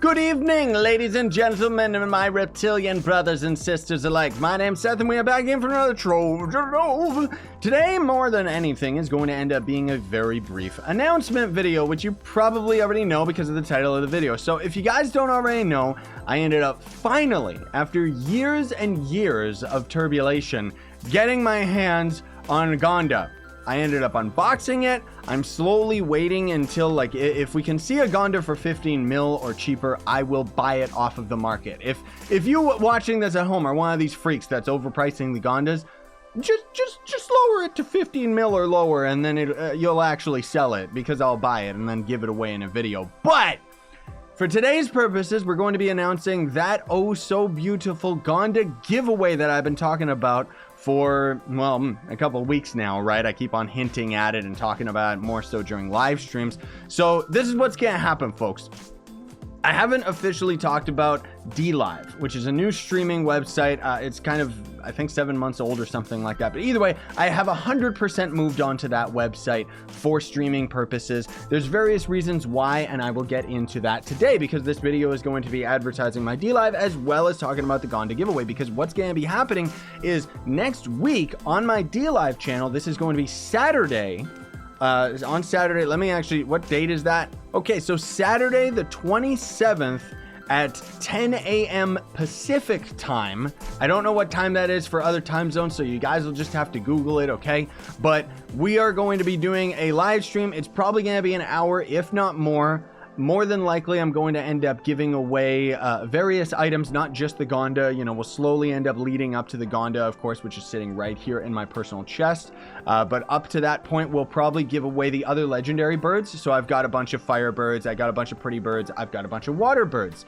Good evening, ladies and gentlemen, and my reptilian brothers and sisters alike. My name's Scythe, and we are back in for another Trove. Today, more than anything, is going to end up being a very brief announcement video, which you probably already know because of the title of the video. So if you guys don't already know, I ended up finally, after years and years of turbulation, getting my hands on Gonda. I ended up unboxing it. I'm slowly waiting until, like, if we can see a Gonda for 15 mil or cheaper, I will buy it off of the market. If you watching this at home are one of these freaks that's overpricing the Gondas, just lower it to 15 mil or lower, and then you'll actually sell it, because I'll buy it and then give it away in a video. But for today's purposes, we're going to be announcing that oh so beautiful Gonda giveaway that I've been talking about for, well, a couple of weeks now, right? I keep on hinting at it and talking about it more so during live streams. So this is what's gonna happen, folks. I haven't officially talked about DLive, which is a new streaming website. It's kind of, I think, 7 months old or something like that. But either way, I have 100% moved on to that website for streaming purposes. There's various reasons why, and I will get into that today, because this video is going to be advertising my DLive as well as talking about the Gonda giveaway. Because what's going to be happening is next week on my DLive channel, this is going to be Saturday. On Saturday, let me actually, what date is that? Okay, so Saturday the 27th at 10 a.m. Pacific time. I don't know what time that is for other time zones, so you guys will just have to Google it, okay? But we are going to be doing a live stream. It's probably going to be an hour, if not more. More than likely, I'm going to end up giving away various items, not just the Gonda. You know, we'll slowly end up leading up to the Gonda, of course, which is sitting right here in my personal chest. But up to that point, we'll probably give away the other legendary birds. So I've got a bunch of fire birds, I got a bunch of pretty birds, I've got a bunch of water birds.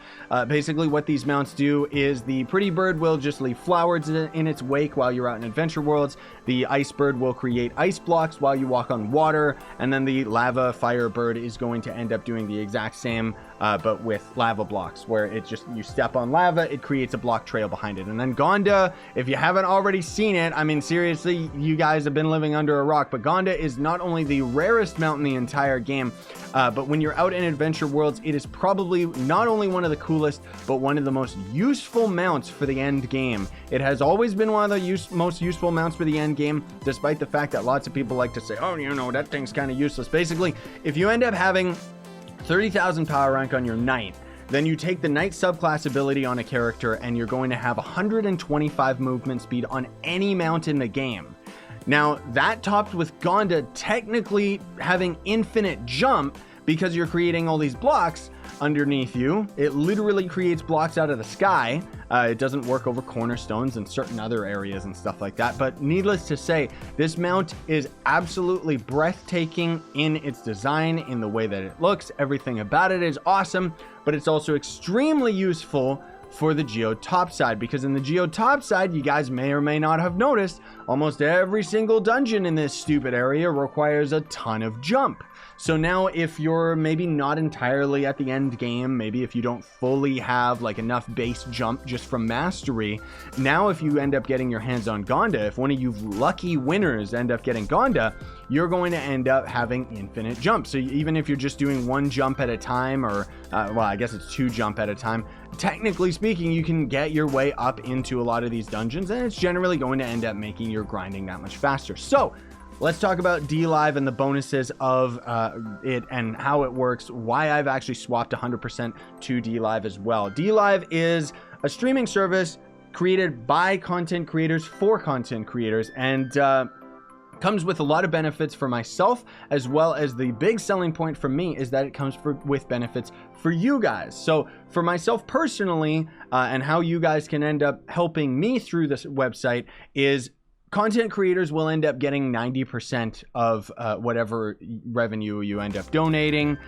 Basically, what these mounts do is the pretty bird will just leave flowers in its wake while you're out in Adventure Worlds. The ice bird will create ice blocks while you walk on water. And then the lava fire bird is going to end up doing the exact same, but with lava blocks, where it just, you step on lava, it creates a block trail behind it. And then Gonda, if you haven't already seen it, I mean, seriously, you guys have been living under a rock, but Gonda is not only the rarest mount in the entire game, but when you're out in Adventure Worlds, it is probably not only one of the coolest, but one of the most useful mounts for the end game. It has always been one of the most useful mounts for the end game, despite the fact that lots of people like to say, oh, you know, that thing's kind of useless. Basically, if you end up having 30,000 power rank on your knight, then you take the knight subclass ability on a character and you're going to have 125 movement speed on any mount in the game. Now, that topped with Gonda technically having infinite jump, because you're creating all these blocks underneath you. It literally creates blocks out of the sky. It doesn't work over cornerstones and certain other areas and stuff like that. But needless to say, this mount is absolutely breathtaking in its design, in the way that it looks. Everything about it is awesome, but it's also extremely useful for the Geo topside, because in the Geo topside, you guys may or may not have noticed, almost every single dungeon in this stupid area requires a ton of jump. So now, if you're maybe not entirely at the end game, maybe if you don't fully have like enough base jump just from mastery, now if you end up getting your hands on Gonda, if one of you lucky winners end up getting Gonda, you're going to end up having infinite jump. So even if you're just doing one jump at a time, or well, I guess it's 2 jump at a time, technically speaking, you can get your way up into a lot of these dungeons, and it's generally going to end up making your grinding that much faster. So let's talk about DLive and the bonuses of it and how it works, why I've actually swapped 100% to DLive as well. DLive is a streaming service created by content creators for content creators, and comes with a lot of benefits for myself, as well as the big selling point for me is that it comes with benefits for you guys. So for myself personally, and how you guys can end up helping me through this website is, content creators will end up getting 90% of whatever revenue you end up donating,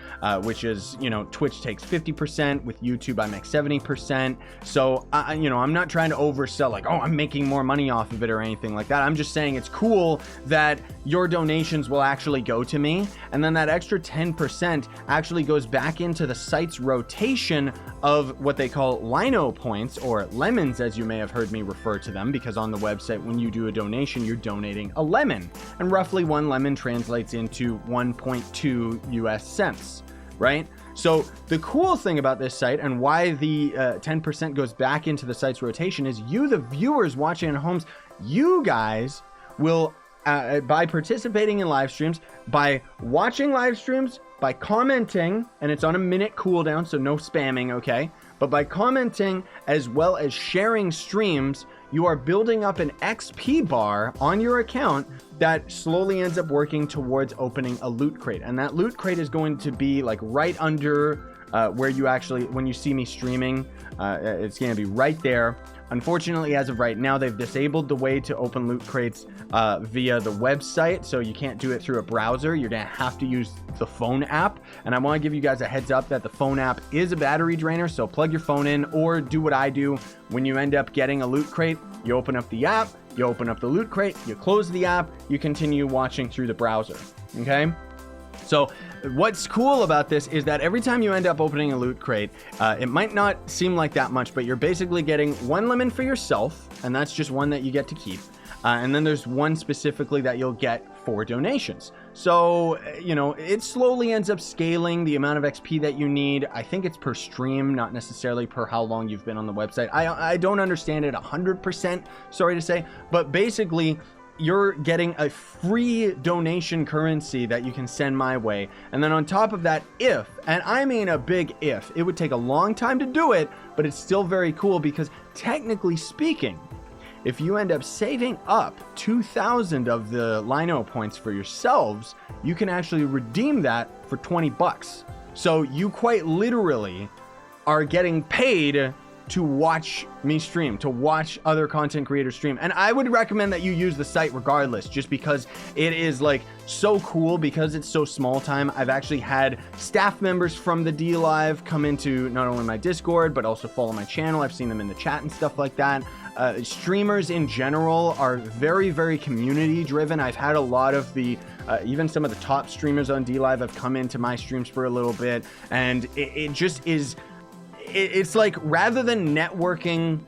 which is, you know, Twitch takes 50%. With YouTube, I make 70%. So, you know, I'm not trying to oversell like, oh, I'm making more money off of it or anything like that. I'm just saying it's cool that your donations will actually go to me. And then that extra 10% actually goes back into the site's rotation of what they call lino points, or lemons, as you may have heard me refer to them, because on the website, when you do a donation, you're donating a lemon, and roughly 1 lemon translates into 1.2 US cents, right? So the cool thing about this site and why the 10% goes back into the site's rotation is you, the viewers watching at home, you guys will, by participating in live streams, by watching live streams, by commenting, and it's on a minute cooldown, so no spamming, okay? But by commenting as well as sharing streams, you are building up an XP bar on your account that slowly ends up working towards opening a loot crate. And that loot crate is going to be like right under where you actually, when you see me streaming, it's going to be right there. Unfortunately, as of right now, they've disabled the way to open loot crates via the website, so you can't do it through a browser. You're going to have to use the phone app, and I want to give you guys a heads up that the phone app is a battery drainer, so plug your phone in or do what I do. When you end up getting a loot crate, you open up the app, you open up the loot crate, you close the app, you continue watching through the browser, okay? So what's cool about this is that every time you end up opening a loot crate, it might not seem like that much, but you're basically getting one lemon for yourself, and that's just one that you get to keep. And then there's one specifically that you'll get for donations. So, you know, it slowly ends up scaling the amount of XP that you need. I think it's per stream, not necessarily per how long you've been on the website. I don't understand it 100%, sorry to say, but basically, you're getting a free donation currency that you can send my way. And then on top of that, if, and I mean a big if, it would take a long time to do it, but it's still very cool because technically speaking, if you end up saving up 2,000 of the Lino points for yourselves, you can actually redeem that for 20 bucks. So you quite literally are getting paid to watch me stream, to watch other content creators stream. And I would recommend that you use the site regardless, just because it is like so cool, because it's so small time. I've actually had staff members from the DLive come into not only my Discord, but also follow my channel. I've seen them in the chat and stuff like that. Streamers in general are very, very community driven. I've had a lot of the, even some of the top streamers on DLive have come into my streams for a little bit, and it just is, it's like, rather than networking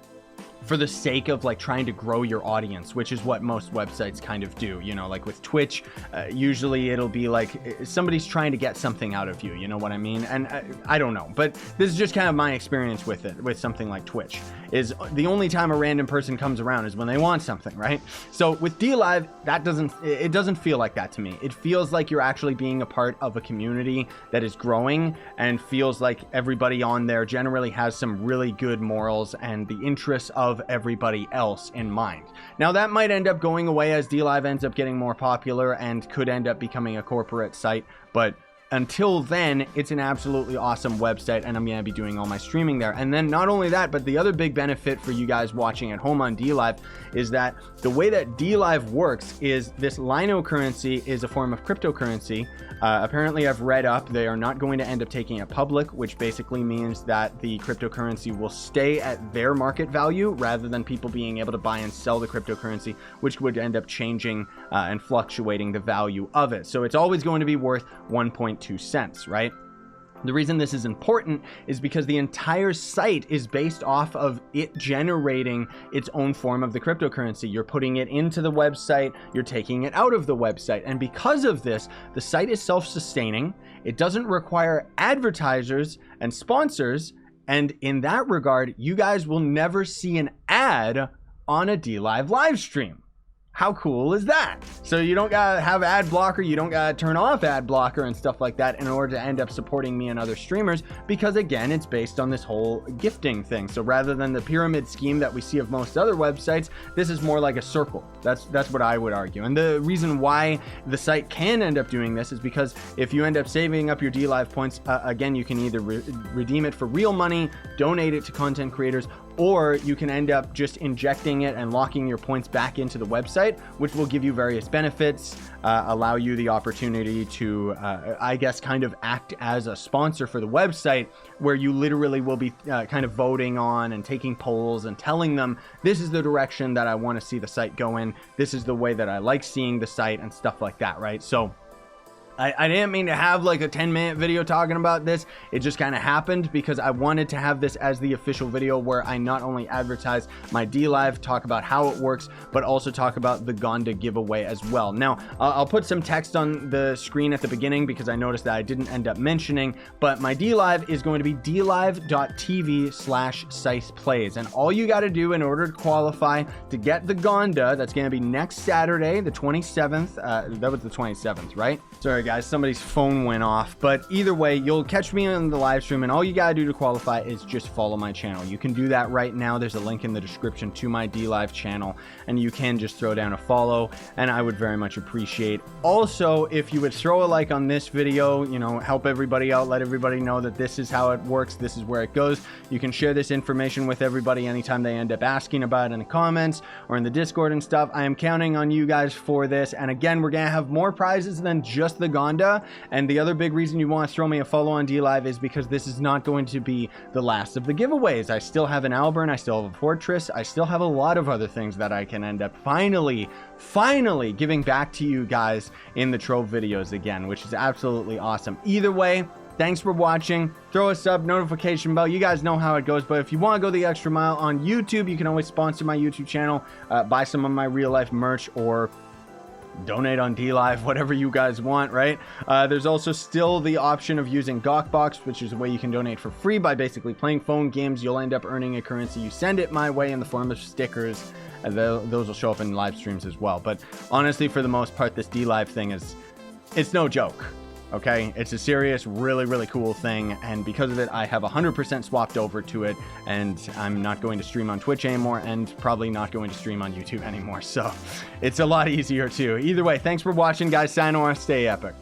for the sake of like trying to grow your audience, which is what most websites kind of do, you know, like with Twitch, usually it'll be like somebody's trying to get something out of you, you know what I mean? And I don't know, but this is just kind of my experience with it, with something like Twitch, is the only time a random person comes around is when they want something, right? So with DLive, it doesn't feel like that to me. It feels like you're actually being a part of a community that is growing, and feels like everybody on there generally has some really good morals and the interests of everybody else in mind. Now that might end up going away as DLive ends up getting more popular and could end up becoming a corporate site, but until then, it's an absolutely awesome website, and I'm going to be doing all my streaming there. And then not only that, but the other big benefit for you guys watching at home on DLive is that the way that DLive works is this Lino currency is a form of cryptocurrency. Apparently, I've read up, they are not going to end up taking it public, which basically means that the cryptocurrency will stay at their market value rather than people being able to buy and sell the cryptocurrency, which would end up changing and fluctuating the value of it. So it's always going to be worth 1.2 cents, right? The reason this is important is because the entire site is based off of it generating its own form of the cryptocurrency. You're putting it into the website, you're taking it out of the website. And because of this, the site is self-sustaining. It doesn't require advertisers and sponsors. And in that regard, you guys will never see an ad on a DLive live stream. How cool is that? So you don't gotta have ad blocker, you don't gotta turn off ad blocker and stuff like that in order to end up supporting me and other streamers, because again, it's based on this whole gifting thing. So rather than the pyramid scheme that we see of most other websites, this is more like a circle. That's what I would argue. And the reason why the site can end up doing this is because if you end up saving up your DLive points, again, you can either redeem it for real money, donate it to content creators, or you can end up just injecting it and locking your points back into the website, which will give you various benefits, allow you the opportunity to, I guess, kind of act as a sponsor for the website, where you literally will be kind of voting on and taking polls and telling them, this is the direction that I want to see the site go in, this is the way that I like seeing the site and stuff like that, right? So I didn't mean to have like a 10-minute video talking about this. It just kind of happened because I wanted to have this as the official video where I not only advertise my DLive, talk about how it works, but also talk about the Gonda giveaway as well. Now, I'll put some text on the screen at the beginning because I noticed that I didn't end up mentioning, but my DLive is going to be dlive.tv/ScythePlays. And all you got to do in order to qualify to get the Gonda, that's going to be next Saturday, the 27th. That was the 27th, right? Sorry guys, somebody's phone went off, but either way, you'll catch me on the live stream, and all you gotta do to qualify is just follow my channel. You can do that right now. There's a link in the description to my DLive channel, and you can just throw down a follow, and I would very much appreciate. Also, if you would throw a like on this video, you know, help everybody out, let everybody know that this is how it works, this is where it goes. You can share this information with everybody anytime they end up asking about it in the comments or in the Discord and stuff. I am counting on you guys for this, and again, we're gonna have more prizes than just the Gonda. And the other big reason you want to throw me a follow on DLive is because this is not going to be the last of the giveaways. I still have an Alburn, I still have a Fortress, I still have a lot of other things that I can end up finally giving back to you guys in the Trove videos again, which is absolutely awesome. Either way, thanks for watching. Throw a sub, notification bell. You guys know how it goes. But if you want to go the extra mile on YouTube, you can always sponsor my YouTube channel, buy some of my real life merch, or donate on DLive, whatever you guys want, right? There's also still the option of using Gawkbox, which is a way you can donate for free by basically playing phone games. You'll end up earning a currency. You send it my way in the form of stickers, and those will show up in live streams as well. But honestly, for the most part, this DLive thing it's no joke. Okay, it's a serious, really cool thing, and because of it, I have 100% swapped over to it, and I'm not going to stream on Twitch anymore, and probably not going to stream on YouTube anymore, so it's a lot easier too. Either way, thanks for watching, guys. Sayonara, stay epic.